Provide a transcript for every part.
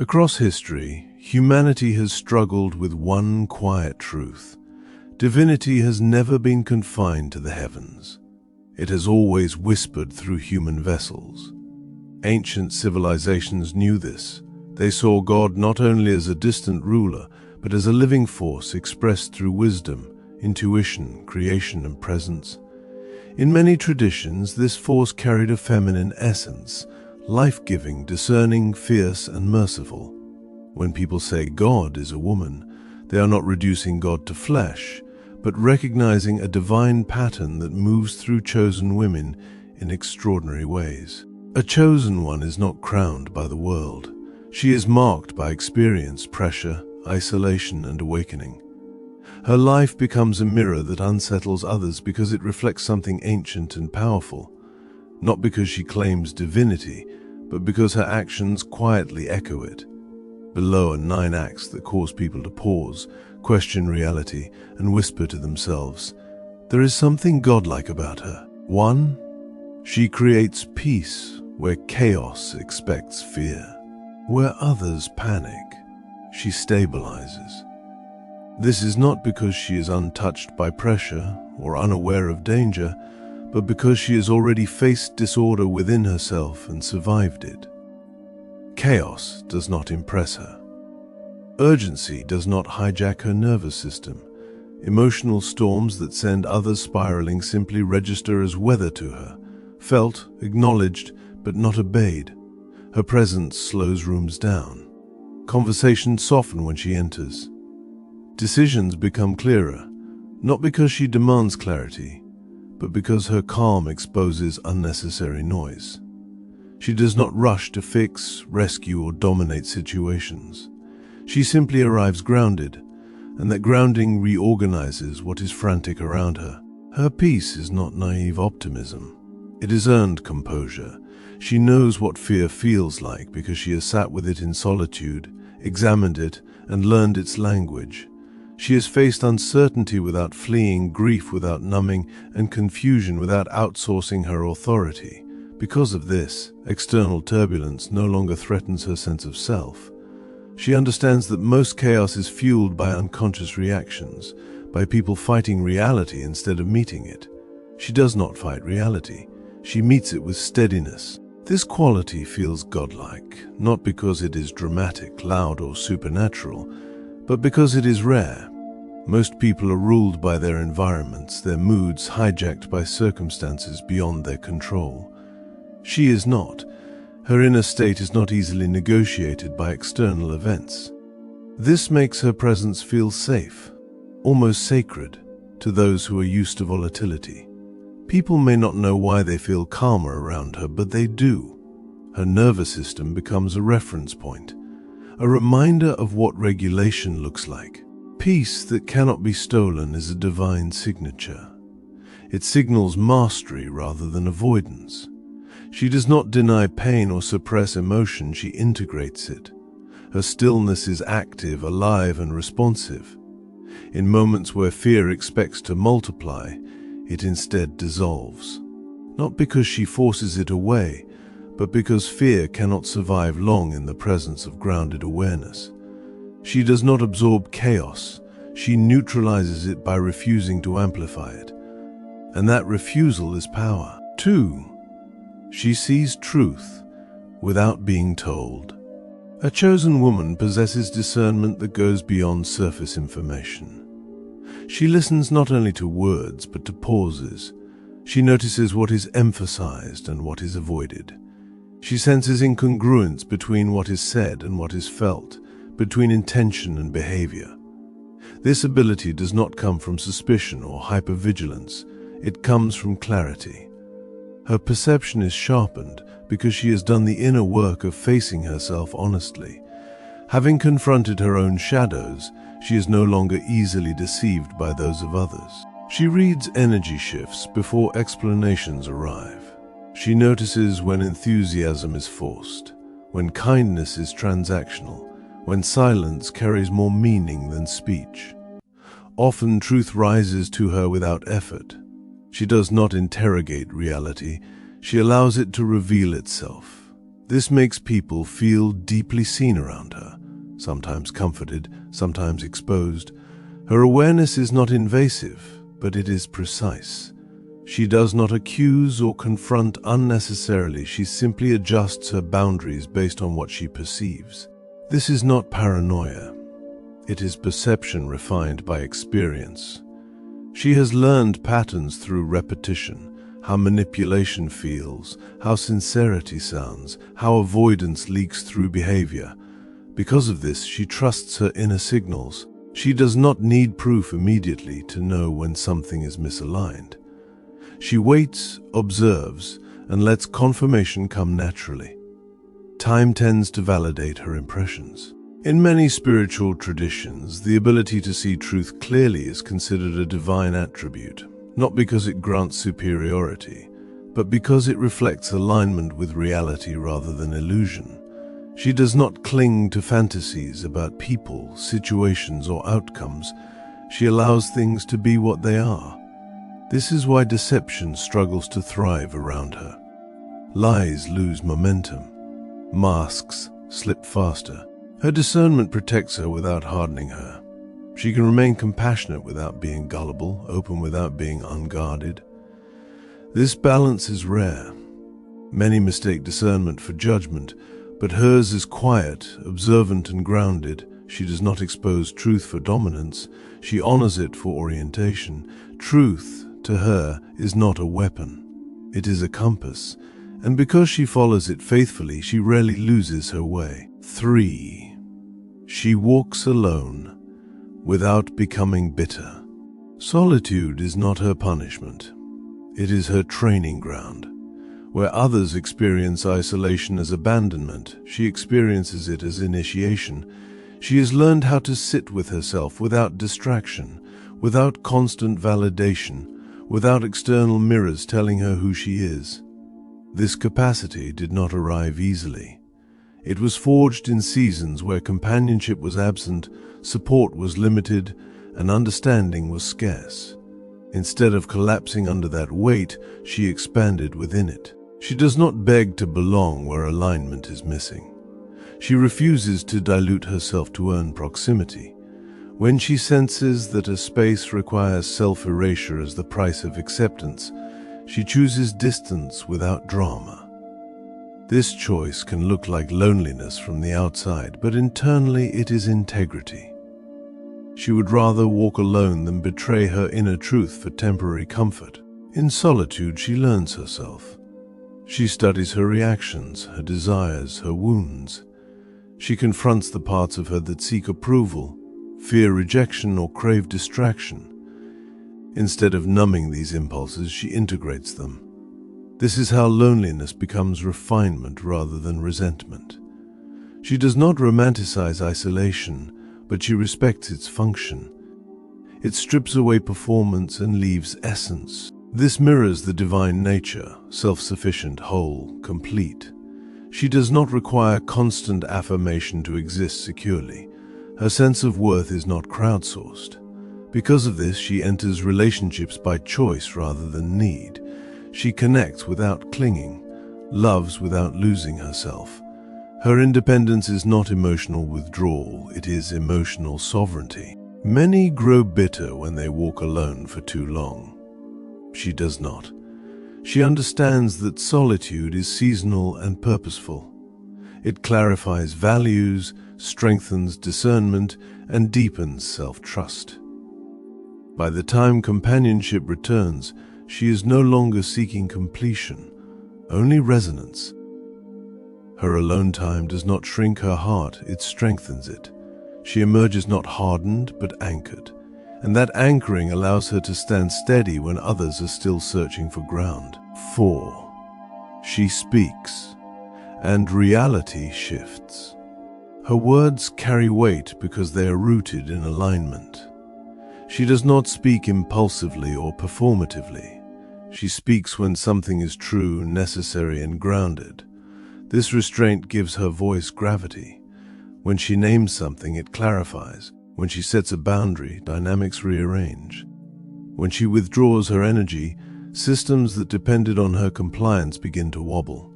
Across history, humanity has struggled with one quiet truth. Divinity has never been confined to the heavens. It has always whispered through human vessels. Ancient civilizations knew this. They saw God not only as a distant ruler, but as a living force expressed through wisdom, intuition, creation, and presence. In many traditions, this force carried a feminine essence, life-giving, discerning, fierce, and merciful. When people say God is a woman, they are not reducing God to flesh, but recognizing a divine pattern that moves through chosen women in extraordinary ways. A chosen one is not crowned by the world. She is marked by experience, pressure, isolation, and awakening. Her life becomes a mirror that unsettles others because it reflects something ancient and powerful, not because she claims divinity, but because her actions quietly echo it. Below are 9 acts that cause people to pause, question reality, and whisper to themselves. There is something godlike about her. 1. She creates peace where chaos expects fear. Where others panic, she stabilizes. This is not because she is untouched by pressure or unaware of danger, but because she has already faced disorder within herself and survived it. Chaos does not impress her. Urgency does not hijack her nervous system. Emotional storms that send others spiraling simply register as weather to her, felt, acknowledged, but not obeyed. Her presence slows rooms down. Conversations soften when she enters. Decisions become clearer, not because she demands clarity, but because her calm exposes unnecessary noise. She does not rush to fix, rescue, or dominate situations. She simply arrives grounded, and that grounding reorganizes what is frantic around her. Her peace is not naive optimism. It is earned composure. She knows what fear feels like because she has sat with it in solitude, examined it, and learned its language. She has faced uncertainty without fleeing, grief without numbing, and confusion without outsourcing her authority. Because of this, external turbulence no longer threatens her sense of self. She understands that most chaos is fueled by unconscious reactions, by people fighting reality instead of meeting it. She does not fight reality. She meets it with steadiness. This quality feels godlike, not because it is dramatic, loud, or supernatural, but because it is rare. Most people are ruled by their environments, their moods hijacked by circumstances beyond their control. She is not. Her inner state is not easily negotiated by external events. This makes her presence feel safe, almost sacred, to those who are used to volatility. People may not know why they feel calmer around her, but they do. Her nervous system becomes a reference point, a reminder of what regulation looks like. Peace that cannot be stolen is a divine signature. It signals mastery rather than avoidance. She does not deny pain or suppress emotion, she integrates it. Her stillness is active, alive, and responsive. In moments where fear expects to multiply, it instead dissolves. Not because she forces it away, but because fear cannot survive long in the presence of grounded awareness. She does not absorb chaos, she neutralizes it by refusing to amplify it. And that refusal is power. 2. She sees truth without being told. A chosen woman possesses discernment that goes beyond surface information. She listens not only to words, but to pauses. She notices what is emphasized and what is avoided. She senses incongruence between what is said and what is felt, between intention and behavior. This ability does not come from suspicion or hypervigilance. It comes from clarity. Her perception is sharpened because she has done the inner work of facing herself honestly. Having confronted her own shadows, she is no longer easily deceived by those of others. She reads energy shifts before explanations arrive. She notices when enthusiasm is forced, when kindness is transactional, when silence carries more meaning than speech. Often truth rises to her without effort. She does not interrogate reality, she allows it to reveal itself. This makes people feel deeply seen around her, sometimes comforted, sometimes exposed. Her awareness is not invasive, but it is precise. She does not accuse or confront unnecessarily. She simply adjusts her boundaries based on what she perceives. This is not paranoia. It is perception refined by experience. She has learned patterns through repetition, how manipulation feels, how sincerity sounds, how avoidance leaks through behavior. Because of this, she trusts her inner signals. She does not need proof immediately to know when something is misaligned. She waits, observes, and lets confirmation come naturally. Time tends to validate her impressions. In many spiritual traditions, the ability to see truth clearly is considered a divine attribute, not because it grants superiority, but because it reflects alignment with reality rather than illusion. She does not cling to fantasies about people, situations, or outcomes. She allows things to be what they are. This is why deception struggles to thrive around her. Lies lose momentum. Masks slip faster. Her discernment protects her without hardening her. She can remain compassionate without being gullible, open without being unguarded. This balance is rare. Many mistake discernment for judgment, but hers is quiet, observant, and grounded. She does not expose truth for dominance. She honors it for orientation. Truth, to her, is not a weapon. It is a compass, and because she follows it faithfully, she rarely loses her way. 3. She walks alone, without becoming bitter. Solitude is not her punishment. It is her training ground. Where others experience isolation as abandonment, she experiences it as initiation. She has learned how to sit with herself without distraction, without constant validation, without external mirrors telling her who she is. This capacity did not arrive easily. It was forged in seasons where companionship was absent, support was limited, and understanding was scarce. Instead of collapsing under that weight, she expanded within it. She does not beg to belong where alignment is missing. She refuses to dilute herself to earn proximity. When she senses that a space requires self-erasure as the price of acceptance, she chooses distance without drama. This choice can look like loneliness from the outside, but internally it is integrity. She would rather walk alone than betray her inner truth for temporary comfort. In solitude, she learns herself. She studies her reactions, her desires, her wounds. She confronts the parts of her that seek approval, fear rejection, or crave distraction. Instead of numbing these impulses, she integrates them. This is how loneliness becomes refinement rather than resentment. She does not romanticize isolation, but she respects its function. It strips away performance and leaves essence. This mirrors the divine nature, self-sufficient, whole, complete. She does not require constant affirmation to exist securely. Her sense of worth is not crowdsourced. Because of this, she enters relationships by choice rather than need. She connects without clinging, loves without losing herself. Her independence is not emotional withdrawal, it is emotional sovereignty. Many grow bitter when they walk alone for too long. She does not. She understands that solitude is seasonal and purposeful. It clarifies values, strengthens discernment, and deepens self-trust. By the time companionship returns, she is no longer seeking completion, only resonance. Her alone time does not shrink her heart, it strengthens it. She emerges not hardened, but anchored, and that anchoring allows her to stand steady when others are still searching for ground. 4. She speaks, and reality shifts. Her words carry weight because they are rooted in alignment. She does not speak impulsively or performatively. She speaks when something is true, necessary, and grounded. This restraint gives her voice gravity. When she names something, it clarifies. When she sets a boundary, dynamics rearrange. When she withdraws her energy, systems that depended on her compliance begin to wobble.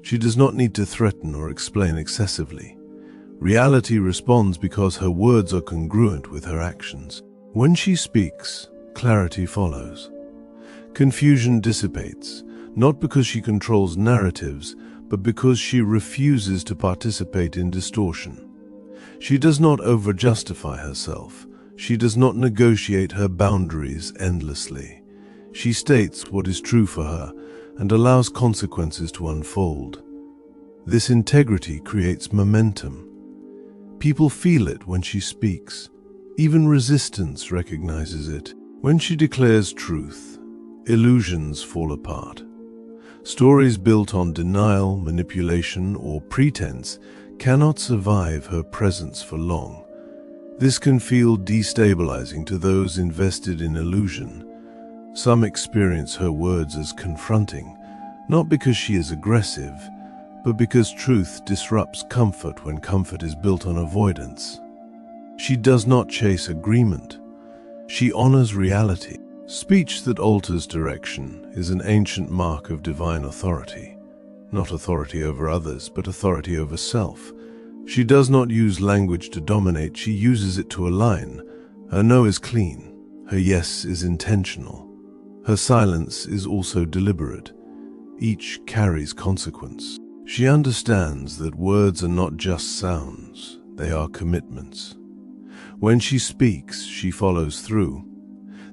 She does not need to threaten or explain excessively. Reality responds because her words are congruent with her actions. When she speaks, clarity follows. Confusion dissipates, not because she controls narratives, but because she refuses to participate in distortion. She does not over-justify herself. She does not negotiate her boundaries endlessly. She states what is true for her and allows consequences to unfold. This integrity creates momentum. People feel it when she speaks. Even resistance recognizes it. When she declares truth, illusions fall apart. Stories built on denial, manipulation, or pretense cannot survive her presence for long. This can feel destabilizing to those invested in illusion. Some experience her words as confronting, not because she is aggressive, but because truth disrupts comfort when comfort is built on avoidance. She does not chase agreement. She honors reality. Speech that alters direction is an ancient mark of divine authority. Not authority over others, but authority over self. She does not use language to dominate, she uses it to align. Her no is clean. Her yes is intentional. Her silence is also deliberate. Each carries consequence. She understands that words are not just sounds, they are commitments. When she speaks, she follows through.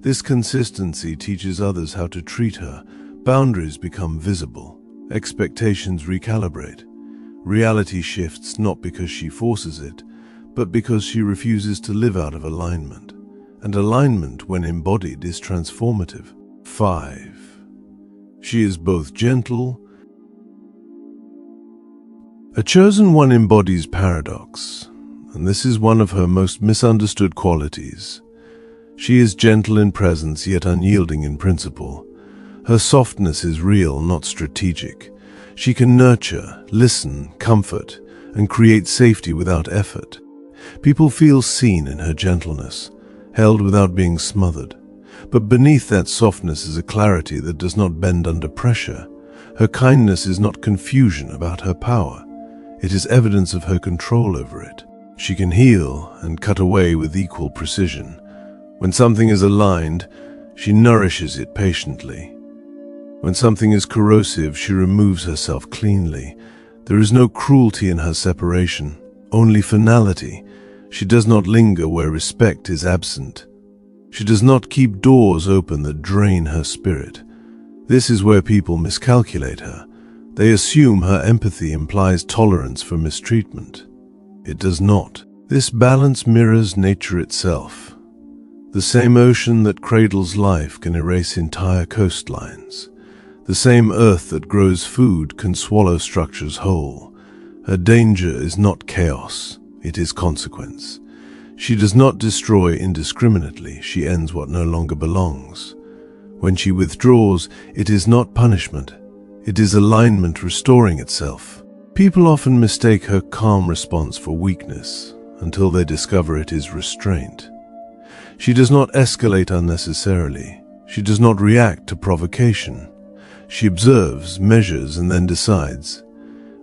This consistency teaches others how to treat her. Boundaries become visible. Expectations recalibrate. Reality shifts not because she forces it, but because she refuses to live out of alignment. And alignment, when embodied, is transformative. 5. She is both gentle. A chosen one embodies paradox, and this is one of her most misunderstood qualities. She is gentle in presence, yet unyielding in principle. Her softness is real, not strategic. She can nurture, listen, comfort, and create safety without effort. People feel seen in her gentleness, held without being smothered. But beneath that softness is a clarity that does not bend under pressure. Her kindness is not confusion about her power. It is evidence of her control over it. She can heal and cut away with equal precision. When something is aligned, she nourishes it patiently. When something is corrosive, she removes herself cleanly. There is no cruelty in her separation, only finality. She does not linger where respect is absent. She does not keep doors open that drain her spirit. This is where people miscalculate her. They assume her empathy implies tolerance for mistreatment. It does not. This balance mirrors nature itself. The same ocean that cradles life can erase entire coastlines. The same earth that grows food can swallow structures whole. Her danger is not chaos, it is consequence. She does not destroy indiscriminately, she ends what no longer belongs. When she withdraws, it is not punishment, it is alignment restoring itself. People often mistake her calm response for weakness, until they discover it is restraint. She does not escalate unnecessarily. She does not react to provocation. She observes, measures, and then decides.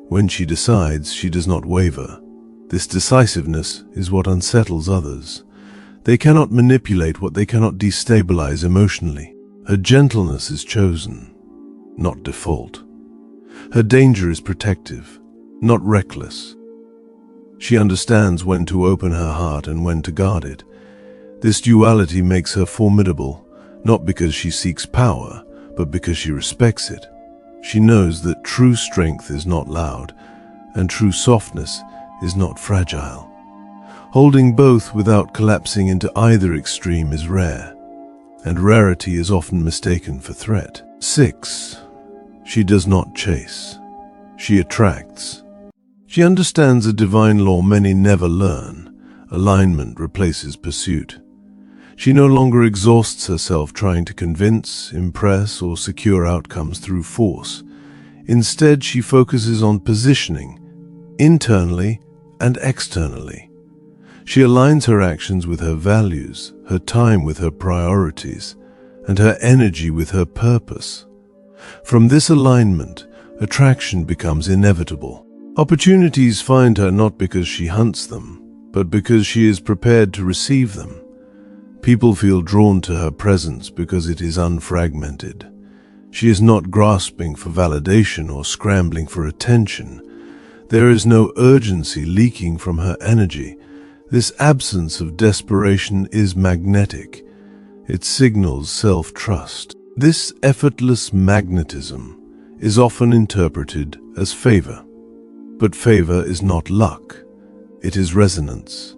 When she decides, she does not waver. This decisiveness is what unsettles others. They cannot manipulate what they cannot destabilize emotionally. Her gentleness is chosen, not default. Her danger is protective, not reckless. She understands when to open her heart and when to guard it. This duality makes her formidable, not because she seeks power, but because she respects it. She knows that true strength is not loud, and true softness is not fragile. Holding both without collapsing into either extreme is rare, and rarity is often mistaken for threat. 6. She does not chase. She attracts. She understands a divine law many never learn. Alignment replaces pursuit. She no longer exhausts herself trying to convince, impress, or secure outcomes through force. Instead, she focuses on positioning, internally and externally. She aligns her actions with her values, her time with her priorities, and her energy with her purpose. From this alignment, attraction becomes inevitable. Opportunities find her not because she hunts them, but because she is prepared to receive them. People feel drawn to her presence because it is unfragmented. She is not grasping for validation or scrambling for attention. There is no urgency leaking from her energy. This absence of desperation is magnetic. It signals self-trust. This effortless magnetism is often interpreted as favor. But favor is not luck. It is resonance.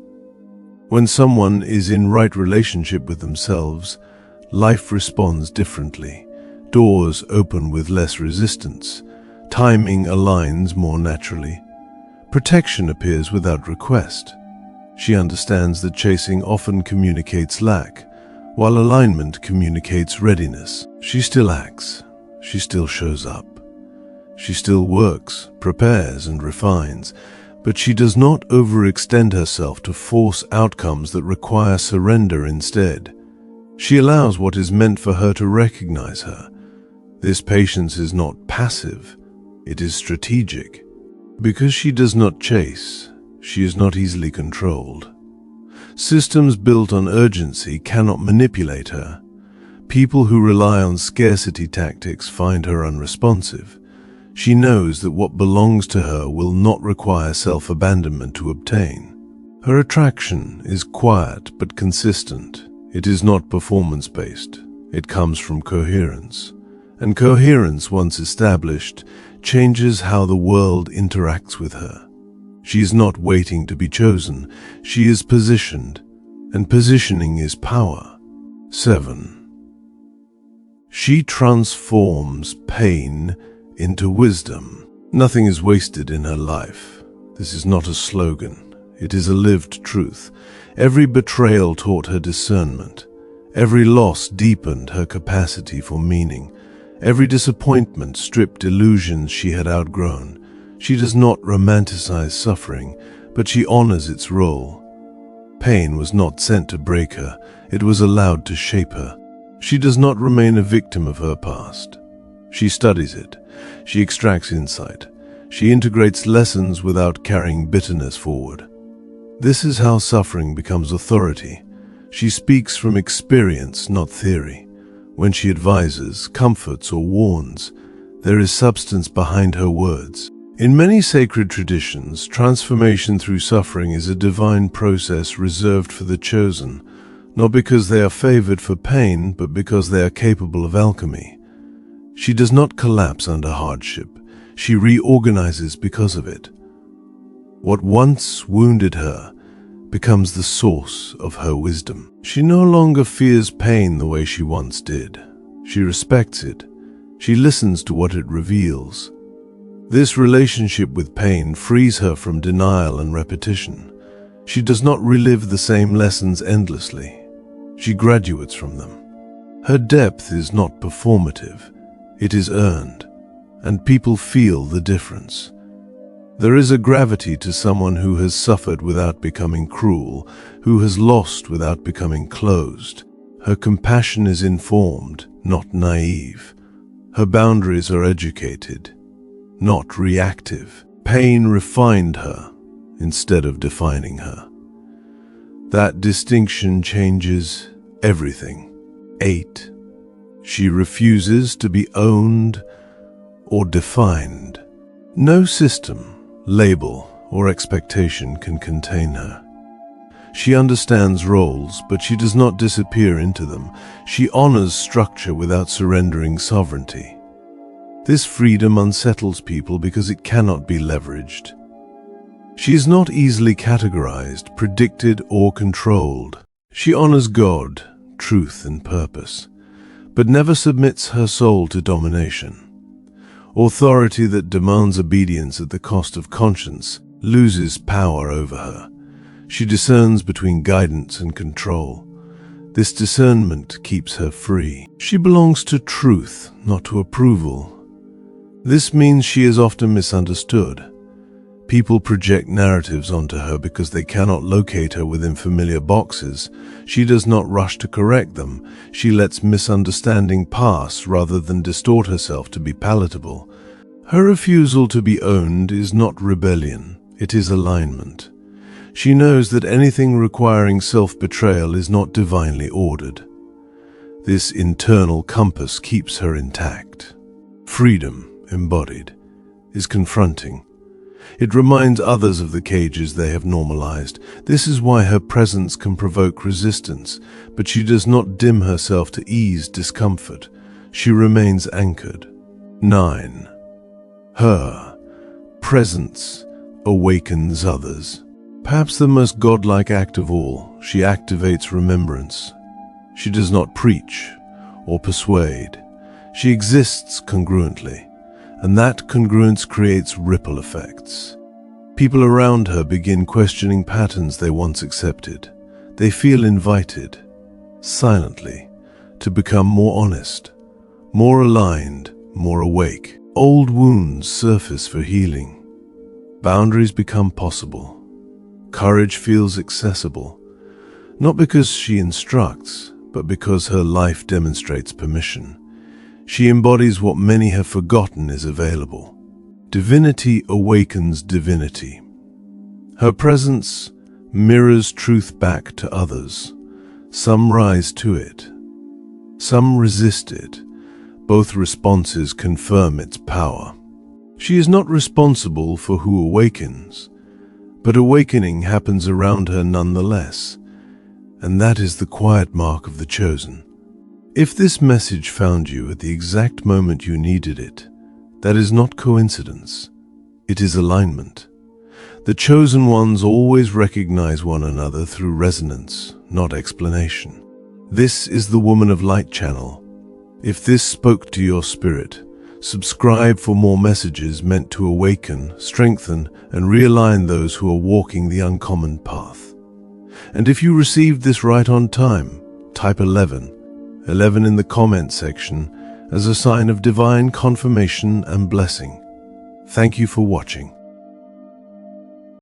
When someone is in right relationship with themselves, life responds differently. Doors open with less resistance. Timing aligns more naturally. Protection appears without request. She understands that chasing often communicates lack, while alignment communicates readiness. She still acts. She still shows up. She still works, prepares, and refines, but she does not overextend herself to force outcomes that require surrender instead. She allows what is meant for her to recognize her. This patience is not passive, it is strategic. Because she does not chase, she is not easily controlled. Systems built on urgency cannot manipulate her. People who rely on scarcity tactics find her unresponsive. She knows that what belongs to her will not require self-abandonment to obtain. Her attraction is quiet but consistent. It is not performance-based. It comes from coherence. And coherence, once established, changes how the world interacts with her. She is not waiting to be chosen. She is positioned, and positioning is power. 7. She transforms pain into wisdom. Nothing is wasted in her life. This is not a slogan. It is a lived truth. Every betrayal taught her discernment. Every loss deepened her capacity for meaning. Every disappointment stripped illusions she had outgrown. She does not romanticize suffering, but she honors its role. Pain was not sent to break her. It was allowed to shape her. She does not remain a victim of her past. She studies it. She extracts insight. She integrates lessons without carrying bitterness forward. This is how suffering becomes authority. She speaks from experience, not theory. When she advises, comforts, or warns, there is substance behind her words. In many sacred traditions, transformation through suffering is a divine process reserved for the chosen, not because they are favored for pain, but because they are capable of alchemy. She does not collapse under hardship. She reorganizes because of it. What once wounded her becomes the source of her wisdom. She no longer fears pain the way she once did. She respects it. She listens to what it reveals. This relationship with pain frees her from denial and repetition. She does not relive the same lessons endlessly. She graduates from them. Her depth is not performative. It is earned, and people feel the difference. There is a gravity to someone who has suffered without becoming cruel, who has lost without becoming closed. Her compassion is informed, not naive. Her boundaries are educated, not reactive. Pain refined her instead of defining her. That distinction changes everything. 8. She refuses to be owned or defined. No system, label, or expectation can contain her. She understands roles, but she does not disappear into them. She honors structure without surrendering sovereignty. This freedom unsettles people because it cannot be leveraged. She is not easily categorized, predicted, or controlled. She honors God, truth, and purpose, but never submits her soul to domination. Authority that demands obedience at the cost of conscience loses power over her. She discerns between guidance and control. This discernment keeps her free. She belongs to truth, not to approval. This means she is often misunderstood. People project narratives onto her because they cannot locate her within familiar boxes. She does not rush to correct them. She lets misunderstanding pass rather than distort herself to be palatable. Her refusal to be owned is not rebellion, it is alignment. She knows that anything requiring self-betrayal is not divinely ordered. This internal compass keeps her intact. Freedom, embodied, is confronting. It reminds others of the cages they have normalized. This is why her presence can provoke resistance, but she does not dim herself to ease discomfort. She remains anchored. 9. Her presence awakens others. Perhaps the most godlike act of all, she activates remembrance. She does not preach or persuade. She exists congruently, and that congruence creates ripple effects. People around her begin questioning patterns they once accepted. They feel invited, silently, to become more honest, more aligned, more awake. Old wounds surface for healing. Boundaries become possible. Courage feels accessible, not because she instructs, but because her life demonstrates permission. She embodies what many have forgotten is available. Divinity awakens divinity. Her presence mirrors truth back to others. Some rise to it. Some resist it. Both responses confirm its power. She is not responsible for who awakens, but awakening happens around her nonetheless, and that is the quiet mark of the chosen. If this message found you at the exact moment you needed it, that is not coincidence. It is alignment. The chosen ones always recognize one another through resonance, not explanation. This is the Woman of Light channel. If this spoke to your spirit, subscribe for more messages meant to awaken, strengthen, and realign those who are walking the uncommon path. And if you received this right on time, type 11 in the comment section as a sign of divine confirmation and blessing. Thank you for watching.